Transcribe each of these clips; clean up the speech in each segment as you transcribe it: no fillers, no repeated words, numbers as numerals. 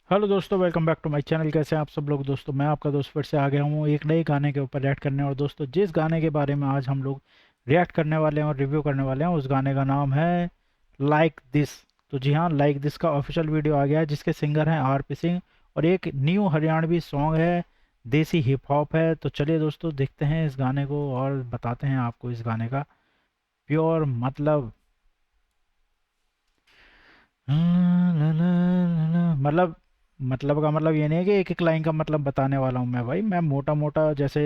Hello दोस्तों, welcome back to my channel. कैसे हैं आप सब लोग। दोस्तों मैं आपका दोस्त फिर से आ गया हूँ एक नए गाने के ऊपर रिएक्ट करने। और दोस्तों जिस गाने के बारे में आज हम लोग रिएक्ट करने वाले हैं और रिव्यू करने वाले हैं उस गाने का नाम है लाइक दिस। तो जी हाँ, लाइक दिस का ऑफिशियल वीडियो आ गया है जिसके सिंगर हैं आर पी सिंह और एक न्यू हरियाणवी सॉन्ग है, देसी हिप हॉप है। तो चलिए दोस्तों देखते हैं इस गाने को और बताते हैं आपको इस गाने का प्योर मतलब। मतलब का मतलब ये नहीं है कि एक एक लाइन का मतलब बताने वाला हूँ मैं भाई। मैं मोटा मोटा जैसे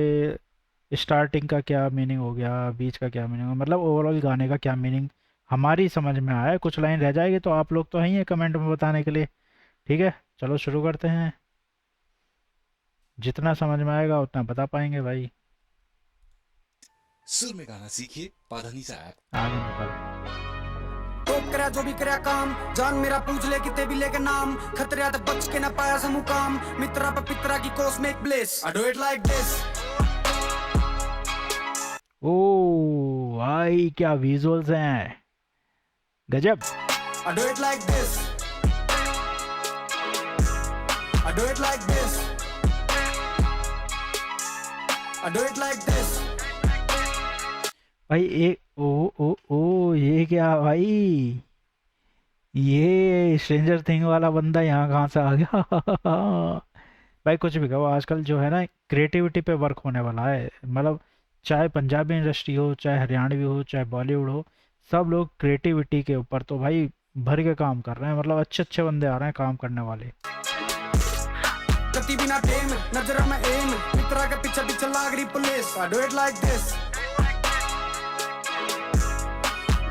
स्टार्टिंग का क्या मीनिंग हो गया, बीच का क्या मीनिंग हो, मतलब ओवरऑल गाने का क्या मीनिंग हमारी समझ में आया है। कुछ लाइन रह जाएगी तो आप लोग तो हैं ही कमेंट में बताने के लिए। ठीक है, चलो शुरू करते हैं। जितना समझ में आएगा उतना बता पाएंगे भाई। सुर में गाना सीखिए पाधानीसा ऐप। आगे निकल। तो करा जो भी करा काम, जान मेरा पूछ ले किते भी लेके नाम, खतरा तो बच के ना पाया सा मुकाम, मित्रा पे पित्रा की कोस में एक ब्लेस, I do it like this, ओ भाई क्या विजुअल्स हैं, गजब। I do it like this, I do it like this, I do it like this. भाई एक ओ ये क्या भाई, ये स्ट्रेंजर थिंग वाला बंदा यहाँ कहाँ से आ गया। भाई कुछ भी कहो, आजकल जो है ना क्रिएटिविटी पे वर्क होने वाला है। मतलब चाहे पंजाबी इंडस्ट्री हो, चाहे हरियाणवी हो, चाहे बॉलीवुड हो, सब लोग क्रिएटिविटी के ऊपर तो भाई भर के काम कर रहे हैं। मतलब अच्छे अच्छे बंदे आ रहे हैं काम करने वाले। कति बिना टेम नजर में एम, मित्रा के पीछे पीछे लाग रही police, I do it like this,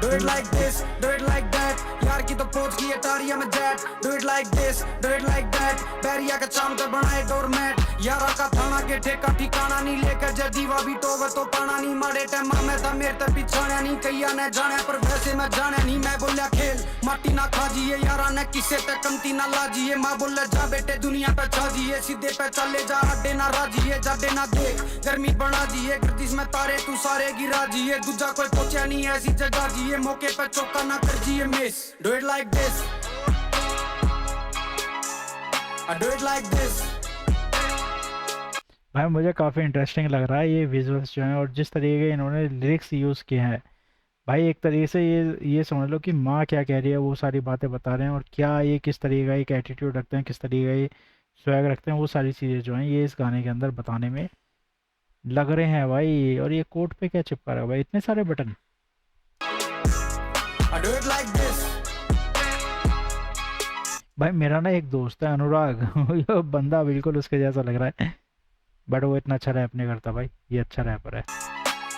do it like this, do it like that, यार की तो पहुंच गई अटारिया में jet, do it like this, do it like that, बैरिया का चाम कर बनाए डोरमैट, यारा का थाना के ठेका ठिकाना नहीं, लेकर जे दीवा भी टोवे तो पाना नहीं, माड़े टाइम में था मेरे ते पिछाना नहीं, कैया ने जाने पर वैसे मैं जाने नहीं, मैं बोलिया खेल माटी ना खाजिए, यारा ने किसे ते कमती ना लाजिए, माँ बोले जा बेटे दुनिया पे छाजिए, सीधे पे चले जा अड्डे ना राजिए, जाडे ना देख गर्मी बना दिए, गर्दिश में तारे तू सारे गिरा जिए, दूजा कोई पहुंचा नहीं ऐसी जगह जिए, मौके पे चौका ना कर जिए miss, do it like this, I do it like this. भाई मुझे काफ़ी इंटरेस्टिंग लग रहा है ये विजुअल्स जो हैं और जिस तरीके के इन्होंने लिरिक्स यूज़ किए हैं। भाई एक तरीके से ये समझ लो कि माँ क्या कह रही है वो सारी बातें बता रहे हैं, और क्या ये किस तरीके का एक एटीट्यूड रखते हैं, किस तरीके का ये स्वैग रखते हैं, वो सारी चीज़ें जो हैं ये इस गाने के अंदर बताने में लग रहे हैं भाई। और ये कोट पे क्या चिपका रहा है भाई, इतने सारे button. I do it like this. भाई मेरा ना एक दोस्त है अनुराग। ये बंदा बिल्कुल उसके जैसा लग रहा है, बट वो इतना अच्छा रैप नहीं करता भाई। ये अच्छा रैपर है।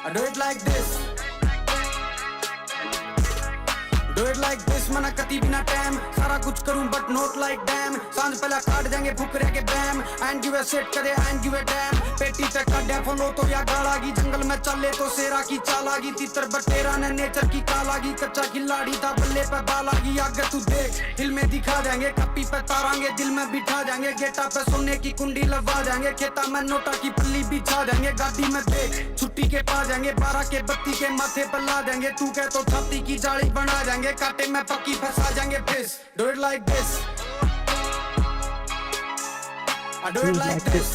I do it like this. Do it like this, मना कती बिना टाइम, सारा कुछ करूं बट नोट लाइक डैम, सांझ पहला काट देंगे फुकरे के बैम, एंड गिव अ सेट करे एंड गिव अ डैम, पेटी तक का डेफलो तो या गाड़ागी, जंगल में चले तो शेरा की चालागी, तीतर बटेरा ने नेचर की कालागी, कच्चा खिलाड़ी था बल्ले पे बालागी, आगे तू देख दिल में दिखा देंगे, कपी पे तारांगे दिल में बिठा देंगे, गेटा पे सोने की कुंडी लगा देंगे, खेता में नोटा की पल्ली बिछा देंगे, गाड़ी में देख छुट्टी के पा जाएंगे, 12 के बत्ती के माथे पर ला देंगे, तू कह तो छाती की जाली बना देंगे, काटे में पक्की फंसा जाएंगे फिस, do it like this, I do it like this,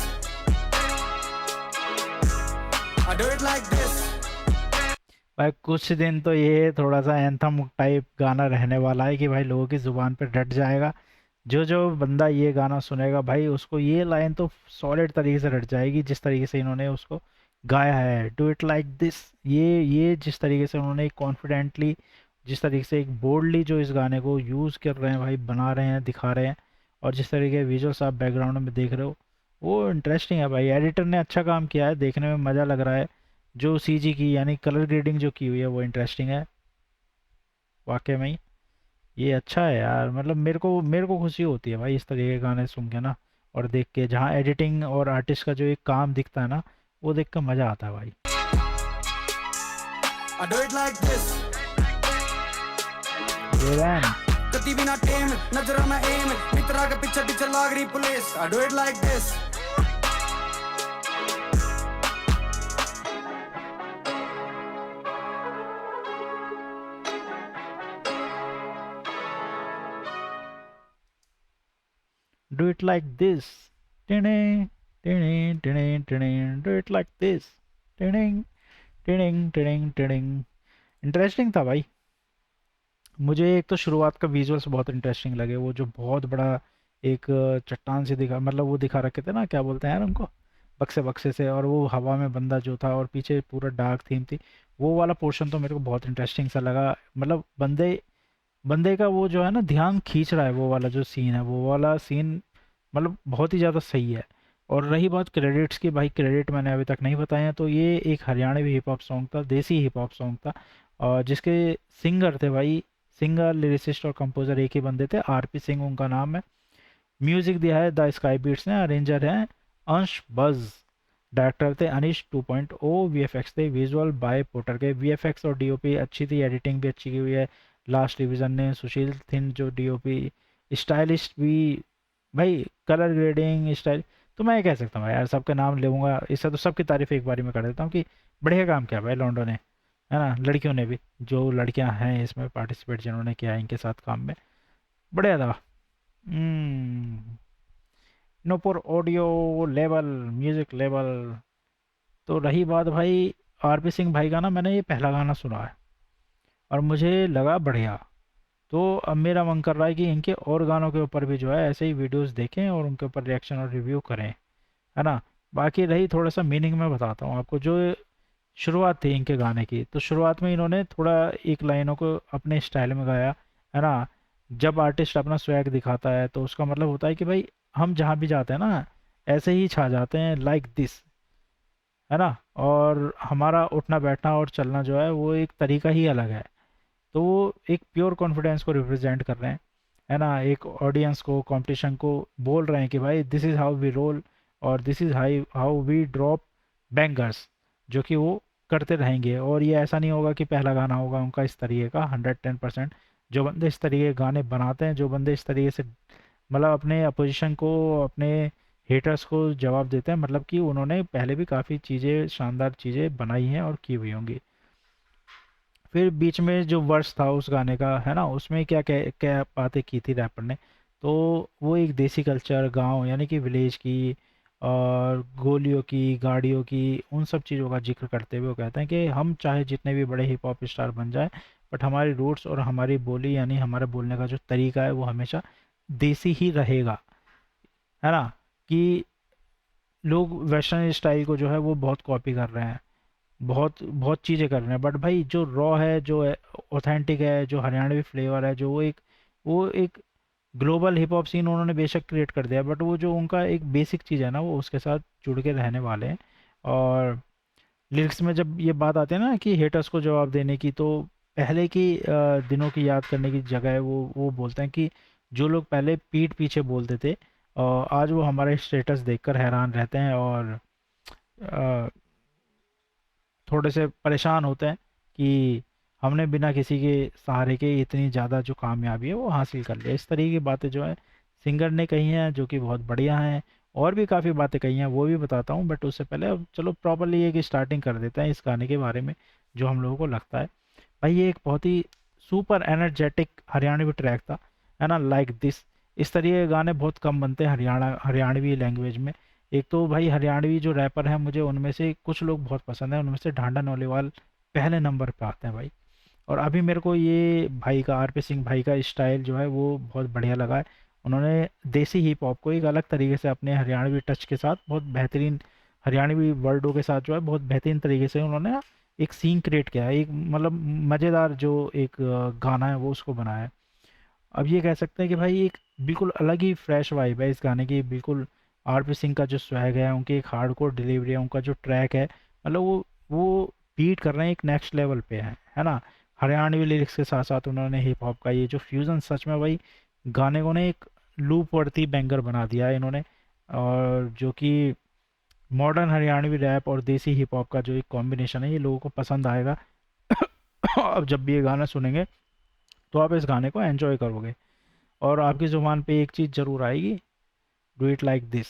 I do it like this. भाई कुछ दिन तो ये थोड़ा सा एंथम टाइप गाना रहने वाला है कि भाई लोगों की ज़ुबान पे रट जाएगा। जो जो बंदा ये गाना सुनेगा भाई उसको ये लाइन तो सॉलिड तरीके से रट जाएगी, जिस तरीके से इन्होंने उसको गाया है। डू इट लाइक दिस, ये जिस तरीके से उन्होंने कॉन्फिडेंटली, जिस तरीके से एक बोल्डली जो इस गाने को यूज़ कर रहे हैं भाई, बना रहे हैं, दिखा रहे हैं, और जिस तरीके के विजुअल्स आप बैकग्राउंड में देख रहे हो वो इंटरेस्टिंग है भाई। एडिटर ने अच्छा काम किया है, देखने में मज़ा लग रहा है। जो सीजी की यानी कलर ग्रेडिंग जो की हुई है वो इंटरेस्टिंग है वाकई में ही। ये अच्छा है यार, मतलब मेरे को खुशी होती है भाई इस तरीके के गाने सुन के ना, और देख के जहाँ एडिटिंग और आर्टिस्ट का जो एक काम दिखता है ना, वो देख कर मज़ा आता है भाई। I do it like this. ये रैन कती बिना टेम नजर में एम, मित्रा के पीछे पीछे लाग रही police, I do it like this. Do it like this, tinning tinning tinning tinning, do it like this, tinning tinning tinning tinning. Interesting था भाई। मुझे एक तो शुरुआत का विजुअल्स बहुत इंटरेस्टिंग लगे, वो जो बहुत बड़ा एक चट्टान से दिखा, मतलब वो दिखा रखे थे ना, क्या बोलते हैं यार उनको, बक्से बक्से से, और वो हवा में बंदा जो था और पीछे पूरा डार्क थीम थी। वो वाला पोर्शन तो मेरे को बहुत इंटरेस्टिंग सा लगा। मतलब बंदे बंदे का वो जो है ना ध्यान खींच रहा है, वो वाला जो सीन है, वो वाला सीन मतलब बहुत ही ज़्यादा सही है। और रही बात क्रेडिट्स की, भाई क्रेडिट मैंने अभी तक नहीं बताए हैं। तो ये एक हरियाणवी हिप हॉप सॉन्ग था, देसी हिप हॉप सॉन्ग था, और जिसके सिंगर थे भाई, सिंगर लिरिसिस्ट और कंपोजर एक ही बंदे थे, आरपी सिंह उनका नाम है। म्यूजिक दिया है द स्काई बीट्स ने, अरेंजर हैं अंश बज, डायरेक्टर थे अनिश 2.0, वीएफएक्स थे विजुअल बाय पोर्टर के। वीएफएक्स और डीओपी अच्छी थी, एडिटिंग भी अच्छी की हुई है लास्ट डिवीजन ने, सुशील थिन जो डीओपी, स्टाइलिश भी भाई, कलर ग्रेडिंग स्टाइल। तो मैं ये कह सकता हूँ यार, सबके नाम लूँगा इससे तो सबकी तारीफ एक बारी में कर देता हूँ कि बढ़िया काम किया भाई लॉन्डो ने, है ना, लड़कियों ने भी, जो लड़कियां हैं इसमें पार्टिसिपेट जिन्होंने किया है इनके साथ काम में, बढ़िया था। नोपुर ऑडियो लेवल, म्यूजिक लेवल। तो रही बात भाई आरपी सिंह भाई का ना, मैंने ये पहला गाना सुना है और मुझे लगा बढ़िया। तो अब मेरा मन कर रहा है कि इनके और गानों के ऊपर भी जो है ऐसे ही वीडियोस देखें और उनके ऊपर रिएक्शन और रिव्यू करें, है ना। बाकी रही थोड़ा सा मीनिंग में बताता हूँ आपको। जो शुरुआत थी इनके गाने की, तो शुरुआत में इन्होंने थोड़ा एक लाइनों को अपने स्टाइल में गाया, है ना। जब आर्टिस्ट अपना स्वैग दिखाता है तो उसका मतलब होता है कि भाई हम जहाँ भी जाते हैं ना ऐसे ही छा जाते हैं, लाइक दिस, है ना। और हमारा उठना बैठना और चलना जो है वो एक तरीका ही अलग है। तो वो एक प्योर कॉन्फिडेंस को रिप्रेजेंट कर रहे हैं, है ना, एक ऑडियंस को, कंपटीशन को बोल रहे हैं कि भाई this is how we roll, और this is high how we drop bangers, जो कि वो करते रहेंगे। और ये ऐसा नहीं होगा कि पहला गाना होगा उनका इस तरीके का, 110%। जो बंदे इस तरीके के गाने बनाते हैं, जो बंदे इस तरीके से मतलब अपने अपोजिशन को, अपने हेटर्स को जवाब देते हैं, मतलब कि उन्होंने पहले भी काफ़ी चीज़ें, शानदार चीज़ें बनाई हैं और की हुई होंगी। फिर बीच में जो वर्स था उस गाने का, है ना, उसमें क्या क्या क्या बातें की थी रैपर ने। तो वो एक देसी कल्चर, गांव यानी कि विलेज की, और गोलियों की, गाड़ियों की, उन सब चीज़ों का जिक्र करते हुए वो कहते हैं कि हम चाहे जितने भी बड़े हिप हॉप स्टार बन जाए, बट हमारी रूट्स और हमारी बोली यानी हमारे बोलने का जो तरीका है वो हमेशा देसी ही रहेगा, है ना। कि लोग वेस्टर्न स्टाइल को जो है वो बहुत कॉपी कर रहे हैं, बहुत बहुत चीज़ें कर रहे हैं, बट भाई जो रॉ है, जो ऑथेंटिक है, जो हरियाणवी फ्लेवर है, जो वो एक ग्लोबल हिप हॉप सीन उन्होंने बेशक क्रिएट कर दिया, बट वो जो उनका एक बेसिक चीज़ है ना वो उसके साथ जुड़ के रहने वाले हैं। और लिरिक्स में जब ये बात आती है ना कि हेटर्स को जवाब देने की, तो पहले की दिनों की याद करने की जगह है, वो बोलते हैं कि जो लोग पहले पीठ पीछे बोलते थे, आज वो हमारे स्टेटस देखकर हैरान रहते हैं और अ, थोड़े से परेशान होते हैं कि हमने बिना किसी के सहारे के इतनी ज़्यादा जो कामयाबी है वो हासिल कर लिया। इस तरीके की बातें जो है सिंगर ने कही हैं, जो कि बहुत बढ़िया हैं। और भी काफ़ी बातें कही हैं, वो भी बताता हूँ, बट उससे पहले अब चलो प्रॉपरली एक स्टार्टिंग कर देते हैं इस गाने के बारे में, जो हम लोगों को लगता है। भाई ये एक बहुत ही सुपर एनर्जेटिक हरियाणवी ट्रैक था, है ना, लाइक दिस। इस तरीके के गाने बहुत कम बनते हैं हरियाणवी लैंग्वेज में। एक तो भाई हरियाणवी जो रैपर हैं, मुझे उनमें से कुछ लोग बहुत पसंद हैं, उनमें से ढांडा नौलीवाल पहले नंबर पे आते हैं भाई। और अभी मेरे को ये भाई का, आरपी सिंह भाई का स्टाइल जो है वो बहुत बढ़िया लगा है। उन्होंने देसी हिप हॉप को एक अलग तरीके से अपने हरियाणवी टच के साथ, बहुत बेहतरीन हरियाणवी वर्डों के साथ जो है बहुत बेहतरीन तरीके से उन्होंने एक सीन क्रिएट किया है, एक मतलब मज़ेदार जो एक गाना है वो उसको बनाया है। अब ये कह सकते हैं कि भाई एक बिल्कुल अलग ही फ्रेश वाइब है इस गाने की, बिल्कुल। आरपी सिंह का जो स्वैग है, उनकी एक हार्डकोर डिलीवरी है, उनका जो ट्रैक है, मतलब वो बीट कर रहे हैं, एक नेक्स्ट लेवल पे है ना। हरियाणवी लिरिक्स के साथ साथ उन्होंने हिप हॉप का ये जो फ्यूज़न, सच में भाई गाने को ने एक लूप वर्ती बैंगर बना दिया है इन्होंने। और जो कि मॉडर्न हरियाणवी रैप और देसी हिप हॉप का जो एक कॉम्बिनेशन है, ये लोगों को पसंद आएगा। अब जब भी ये गाना सुनेंगे तो आप इस गाने को एंजॉय करोगे, और आपकी ज़ुबान पे एक चीज़ ज़रूर आएगी, डू इट लाइक दिस,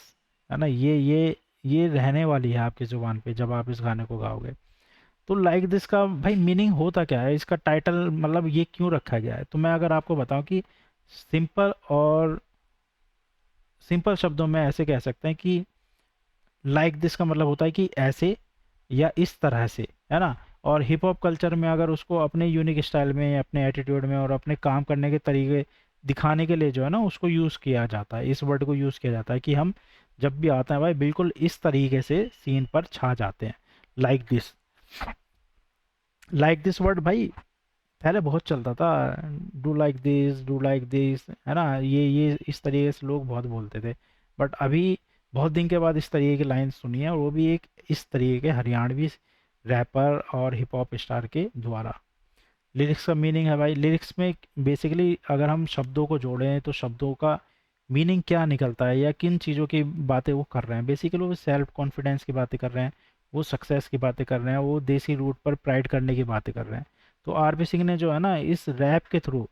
है ना। ये रहने वाली है आपकी ज़ुबान पे जब आप इस गाने को गाओगे। तो लाइक दिस का भाई मीनिंग होता क्या है, इसका टाइटल मतलब ये क्यों रखा गया है, तो मैं अगर आपको बताऊं कि सिंपल और सिंपल शब्दों में ऐसे कह सकते हैं कि लाइक दिस का मतलब होता है कि ऐसे या इस तरह से, है ना। और हिप हॉप कल्चर में अगर उसको अपने यूनिक स्टाइल में, अपने एटीट्यूड में और अपने काम करने के तरीके दिखाने के लिए जो है ना, उसको यूज़ किया जाता है, इस वर्ड को यूज़ किया जाता है कि हम जब भी आते हैं भाई बिल्कुल इस तरीके से सीन पर छा जाते हैं। Like this, like this word भाई पहले बहुत चलता था। डू लाइक दिस, है ना, ये इस तरीके से लोग बहुत बोलते थे। बट अभी बहुत दिन के बाद इस तरीके की लाइन सुनी है, और वो भी एक इस तरीके के हरियाणवी रैपर और हिप हॉप स्टार के द्वारा। लिरिक्स का मीनिंग है भाई, लिरिक्स में बेसिकली अगर हम शब्दों को जोड़ें तो शब्दों का मीनिंग क्या निकलता है या किन चीज़ों की बातें वो कर रहे हैं। बेसिकली वो सेल्फ कॉन्फिडेंस की बातें कर रहे हैं, वो सक्सेस की बातें कर रहे हैं, वो देसी रूट पर प्राइड करने की बातें कर रहे हैं। तो आरपी सिंह ने जो है ना इस रैप के थ्रू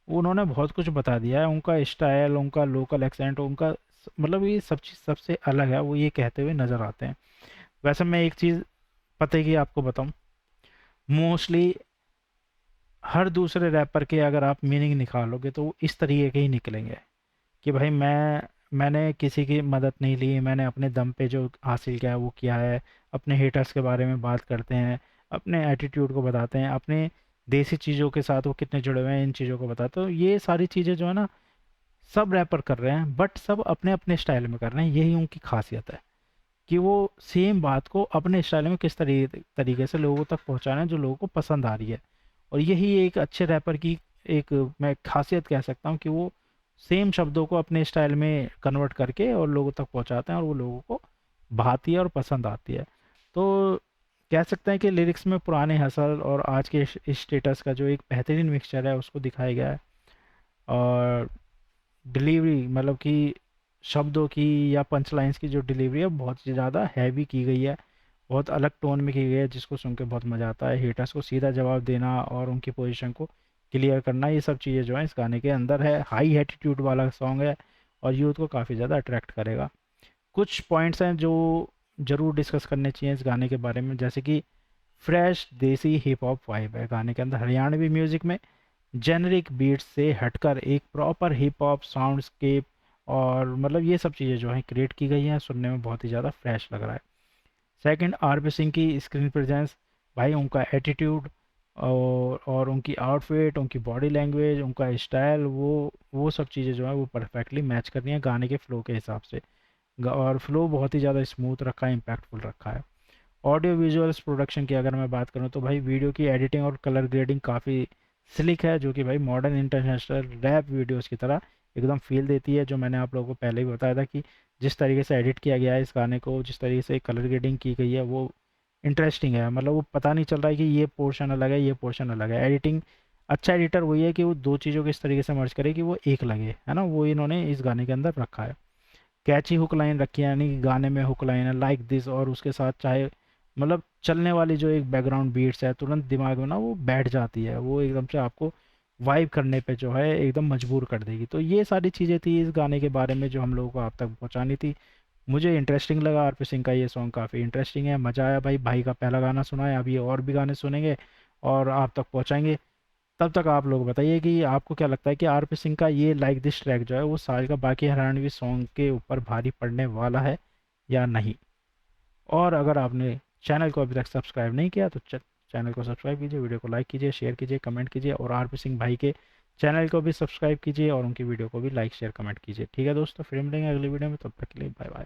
उन्होंने बहुत कुछ बता दिया है। उनका स्टाइल, उनका लोकल एक्सेंट, उनका मतलब ये सब चीज़ सबसे अलग है, वो ये कहते हुए नज़र आते हैं। वैसे मैं एक चीज़ पता की आपको बताऊं, मोस्टली हर दूसरे रैपर के अगर आप मीनिंग निकालोगे तो वो इस तरीके के ही निकलेंगे कि भाई मैंने किसी की मदद नहीं ली, मैंने अपने दम पे जो हासिल किया है वो किया है। अपने हेटर्स के बारे में बात करते हैं, अपने एटीट्यूड को बताते हैं, अपने देसी चीज़ों के साथ वो कितने जुड़े हुए हैं इन चीज़ों को बताते हैं। तो ये सारी चीज़ें जो है ना सब रैपर कर रहे हैं, बट सब अपने अपने स्टाइल में कर रहे हैं। यही उनकी खासियत है कि वो सेम बात को अपने स्टाइल में किस तरीके से लोगों तक पहुंचा रहे हैं जो लोगों को पसंद आ रही है। और यही एक अच्छे रैपर की एक मैं खासियत कह सकता हूँ कि वो सेम शब्दों को अपने स्टाइल में कन्वर्ट करके और लोगों तक पहुंचाते हैं, और वो लोगों को भाती है और पसंद आती है। तो कह सकते हैं कि लिरिक्स में पुराने हसल और आज के स्टेटस का जो एक बेहतरीन मिक्सचर है उसको दिखाया गया है। और डिलीवरी मतलब कि शब्दों की या पंच लाइन्स की जो डिलीवरी है बहुत ज़्यादा हैवी की गई है, बहुत अलग टोन में की गई है, जिसको सुन के बहुत मज़ा आता है। हेटर्स को सीधा जवाब देना और उनकी पोजीशन को क्लियर करना, ये सब चीज़ें जो हैं इस गाने के अंदर है। हाई एटीट्यूड वाला सॉन्ग है और यूथ को काफ़ी ज़्यादा अट्रैक्ट करेगा। कुछ पॉइंट्स हैं जो ज़रूर डिस्कस करने चाहिए इस गाने के बारे में, जैसे कि फ्रेश देसी हिप हॉप वाइब है गाने के अंदर। हरियाणवी म्यूज़िक में जेनरिक बीट्स से हटकर एक प्रॉपर हिप हॉप साउंडस्केप और मतलब ये सब चीज़ें जो हैं क्रिएट की गई हैं, सुनने में बहुत ही ज़्यादा फ्रेश लग रहा है। सेकंड, आरपी सिंह की स्क्रीन प्रेजेंस, भाई उनका एटीट्यूड और उनकी आउटफिट, उनकी बॉडी लैंग्वेज, उनका स्टाइल, वो सब चीज़ें जो हैं वो परफेक्टली मैच कर रही हैं गाने के फ्लो के हिसाब से। और फ्लो बहुत ही ज़्यादा स्मूथ रखा है, इम्पैक्टफुल रखा है। ऑडियो विजुअल्स प्रोडक्शन की अगर मैं बात करूँ तो भाई वीडियो की एडिटिंग और कलर ग्रेडिंग काफ़ी स्लिक है, जो कि भाई मॉडर्न इंटरनेशनल रैप वीडियोस की तरह एकदम फील देती है। जो मैंने आप लोगों को पहले ही बताया था कि जिस तरीके से एडिट किया गया है इस गाने को, जिस तरीके से कलर ग्रेडिंग की गई है वो इंटरेस्टिंग है। मतलब वो पता नहीं चल रहा है कि ये पोर्शन अलग है, ये पोर्शन अलग है। एडिटिंग, अच्छा एडिटर वही है कि वो दो चीज़ों को इस तरीके से मर्ज करे कि वो एक लगे, है ना, वो इन्होंने इस गाने के अंदर रखा है। कैची हुक लाइन रखी है, यानी कि गाने में हुक लाइन है लाइक दिस, और उसके साथ चाहे मतलब चलने वाली जो एक बैकग्राउंड बीट्स है तुरंत दिमाग में ना वो बैठ जाती है, वो एकदम से आपको वाइब करने पे जो है एकदम मजबूर कर देगी। तो ये सारी चीज़ें थी इस गाने के बारे में जो हम लोगों को आप तक पहुंचानी थी। मुझे इंटरेस्टिंग लगा, आरपी सिंह का ये सॉन्ग काफ़ी इंटरेस्टिंग है, मज़ा आया भाई। भाई का पहला गाना सुना है, अभी और भी गाने सुनेंगे और आप तक पहुंचाएंगे। तब तक आप लोग बताइए कि आपको क्या लगता है कि आरपी सिंह का ये लाइक दिस ट्रैक जो है वो साल का बाकी हरियाणवी सॉन्ग के ऊपर भारी पड़ने वाला है या नहीं। और अगर आपने चैनल को अभी तक सब्सक्राइब नहीं किया तो चैनल को सब्सक्राइब कीजिए, वीडियो को लाइक कीजिए, शेयर कीजिए, कमेंट कीजिए, और आरपी सिंह भाई के चैनल को भी सब्सक्राइब कीजिए और उनकी वीडियो को भी लाइक शेयर कमेंट कीजिए। ठीक है दोस्तों, फिर मिलेंगे अगली वीडियो में, तब तक के लिए बाय बाय।